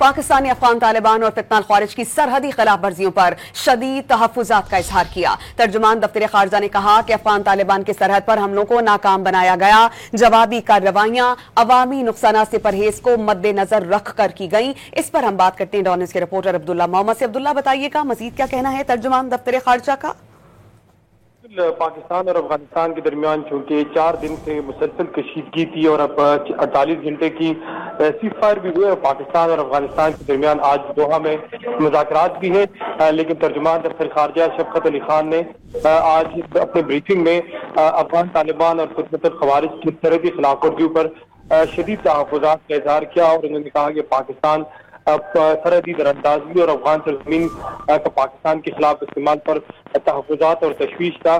पाकिस्तानी अफगान तालिबान और फितनाल ख्वारिज की सरहदी खिलाफ वर्जियों पर शदीद तहफ़्फ़ुज़ात का इजहार किया। तर्जुमान दफ्तर खारजा ने कहा कि अफगान तालिबान की सरहद पर हमलों को नाकाम बनाया गया। जवाबी कार्रवाइयां अवामी नुकसानात से परहेज को मद्देनजर रख कर की गई। इस पर हम बात करते हैं डॉन न्यूज़ के रिपोर्टर अब्दुल्ला मोहम्मद से। अब्दुल्ला, बताइएगा मजीद क्या कहना है तर्जुमान दफ्तर खारजा का? पाकिस्तान और अफगानिस्तान के दरमियान चूंकि 4 दिन से मुसलसल कशीदगी थी और अब 48 घंटे की सीज फायर भी हुए और पाकिस्तान और अफगानिस्तान के दरमियान आज दोहा में मुज़ाकरात भी है, लेकिन तर्जुमान दफ्तर खारजा शफकत अली खान ने आज अपने ब्रीफिंग में अफगान तालिबान और फितनतुल ख्वारिज की सरहदी खिलाफवर्जियों पर शदीद तहफ़्फ़ुज़ात का इजहार किया और उन्होंने कहा कि पाकिस्तान सरहदी दरअंदाजी और अफगान सरजमीन का पाकिस्तान के खिलाफ इस्तेमाल पर तहफ़्फ़ुज़ात और तशवीश का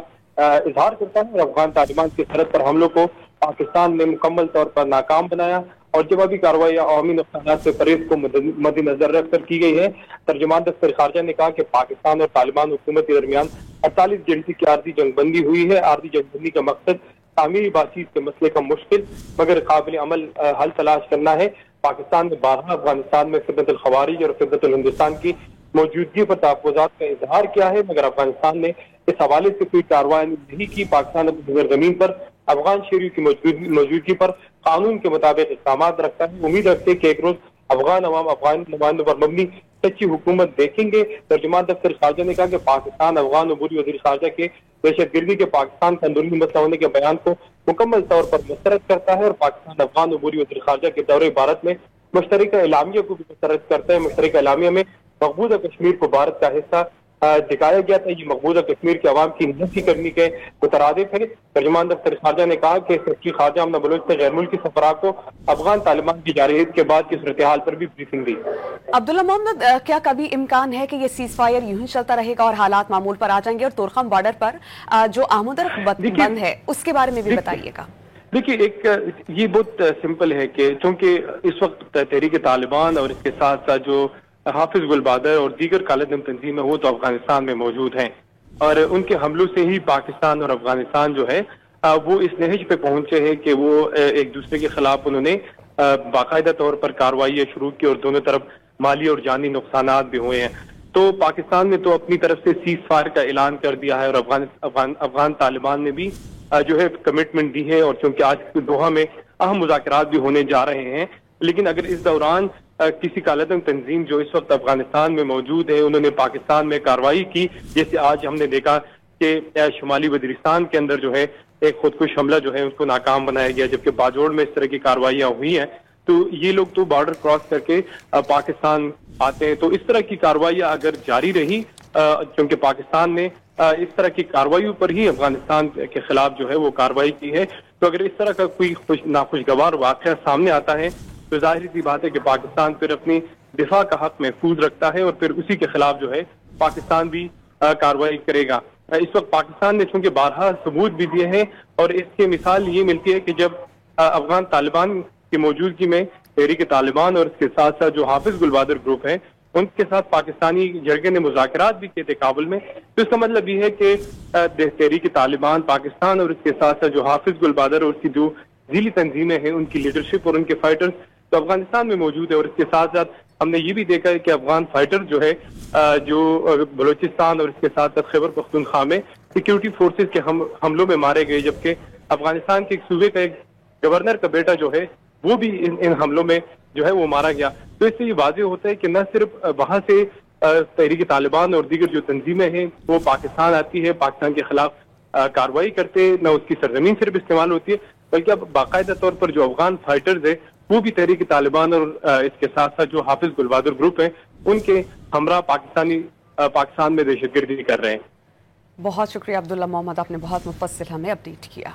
इजहार करता है और अफगान तालिबान की सरहद पर हमलों को पाकिस्तान ने मुकम्मल तौर पर नाकाम बनाया और जवाबी कार्रवाई अवामी नुकसान से परहेज को मद्देनजर रखकर की गई है। तर्जुमान दफ्तर खारजा ने कहा कि पाकिस्तान और तालिबान हुकूमत के दरमियान 48 घंटे की आर्जी जंगबंदी हुई है। आर्जी जंगबंदी का मकसद तामीरी बातचीत के मसले का मुश्किल मगर काबिल अमल हल तलाश करना है। पाकिस्तान ने 12 अफगानिस्तान में फितनतुल ख्वारिज और फितनतुल हिंदुस्तान की मौजूदगी पर तहफ़्फ़ुज़ात का इजहार किया है, मगर अफगानिस्तान ने इस हवाले से कोई कार्रवाई नहीं की। पाकिस्तान अपनी ज़मीन पर अफगान शहरियों की मौजूदगी पर कानून के मुताबिक इक़दाम रखता है। उम्मीद रखते हैं कि एक रोज अफगान अवाम अफगान नुमाइंदों पर मबनी सच्ची हुकूमत देखेंगे। तर्जुमान दफ्तर खारजा ने कहा कि पाकिस्तान अफगान अबूरी वज़ीर खारजा के दहशतगर्दी के पाकिस्तान का अंदरूनी मसला होने के बयान को मुकम्मल तौर पर मुस्तरद करता है और पाकिस्तान अफगान अबूरी वज़ीर खारजा के दौरे भारत में मुश्तरका एलामिया को भी मुस्तरद करता है। मुश्तरका एलामिया में मकबूजा कश्मीर को भारत का हिस्सा दिखाया गया था। ये मकबूजा कश्मीर के अवाम की नफी करने के मुतरादिफ है। तर्जुमान दफ्तर खारजा ने कहा कि सेक्रेटरी खारजा अमना बलोच ने गैर मुल्की सफरा को अफगान तालिबान की जारहियत के बाद की सूरत हाल पर भी ब्रीफिंग दी। अब्दुल्ला मोहम्मद, क्या कभी इम्कान है कि ये सीज फायर यूं ही चलता रहेगा और हालात मामूल पर आ जाएंगे और तोरखम बॉर्डर पर जो आमद-ओ-रफ्त बंद है उसके बारे में भी बताइएगा? देखिए, एक ये बहुत सिंपल है कि चूंकि इस वक्त तहरीक तालिबान और इसके साथ साथ जो हाफिज गुलबादर और दीगर कालदम तंजीम है वो तो अफगानिस्तान में मौजूद हैं और उनके हमलों से ही पाकिस्तान और अफगानिस्तान जो है वो इस नहज पे पहुंचे हैं कि वो एक दूसरे के खिलाफ उन्होंने बाकायदा तौर पर कार्रवाई शुरू की और दोनों तरफ माली और जानी नुकसानात भी हुए हैं। तो पाकिस्तान ने तो अपनी तरफ से सीज फायर का ऐलान कर दिया है और अफगान तालिबान ने भी जो है कमिटमेंट दी है और चूंकि आज दोहा में अहम मुज़ाकरात भी होने जा रहे हैं, लेकिन अगर इस दौरान किसी कालदम तंजीम जो इस वक्त अफगानिस्तान में मौजूद है उन्होंने पाकिस्तान में कार्रवाई की, जैसे आज हमने देखा कि शुमाली वज़ीरिस्तान के अंदर जो है एक खुदकुश हमला जो है उसको नाकाम बनाया गया, जबकि बाजोड़ में इस तरह की कार्रवाइयां हुई हैं, तो ये लोग तो बॉर्डर क्रॉस करके पाकिस्तान आते हैं। तो इस तरह की कार्रवाइयां अगर जारी रही, क्योंकि पाकिस्तान ने इस तरह की कार्रवाइयों पर ही अफगानिस्तान के खिलाफ जो है वो कार्रवाई की है, तो अगर इस तरह का कोई नाखुशगवार वाक़या सामने आता है तो जाहिर सी बात है कि पाकिस्तान फिर अपनी दिफा का हक महफूज रखता है और फिर उसी के खिलाफ जो है पाकिस्तान भी कार्रवाई करेगा। इस वक्त पाकिस्तान ने चूंकि 12 सबूत भी दिए हैं और इसकी मिसाल ये मिलती है कि जब अफगान तालिबान की मौजूदगी में तहरीक तालिबान और इसके साथ साथ जो हाफिज गुलबादर ग्रुप है उनके साथ पाकिस्तानी जरगे ने मुज़ाकरात भी किए थे काबुल में, तो इसका मतलब ये है कि तहरीक तालिबान पाकिस्तान और इसके साथ साथ जो हाफिज गुलबादर और उसकी जो ज़ीली तंजीमें हैं उनकी लीडरशिप और उनके फाइटर्स तो अफगानिस्तान में मौजूद है। और इसके साथ साथ हमने ये भी देखा है कि अफगान फाइटर जो है जो बलूचिस्तान और इसके साथ साथ खैबर पख्तूनख्वा में सिक्योरिटी फोर्सेज के हमलों में मारे गए, जबकि अफगानिस्तान के एक सूबे का एक गवर्नर का बेटा जो है वो भी इन हमलों में जो है वो मारा गया। तो इससे ये वाज़ेह होता है कि न सिर्फ वहाँ से तहरीक तालिबान और दीगर जो तंजीमें हैं वो पाकिस्तान आती है, पाकिस्तान के खिलाफ कार्रवाई करते, न उसकी सरजमीन सिर्फ इस्तेमाल होती है बल्कि अब बाकायदा तौर पर जो अफगान फाइटर्स है वो भी तहरीक तालिबान और इसके साथ साथ जो हाफिज गुलबादर ग्रुप है उनके हमरा पाकिस्तान में दहशतगर्दी कर रहे हैं। बहुत शुक्रिया अब्दुल्ला मोहम्मद, आपने बहुत मुफस्सिल हमें अपडेट किया।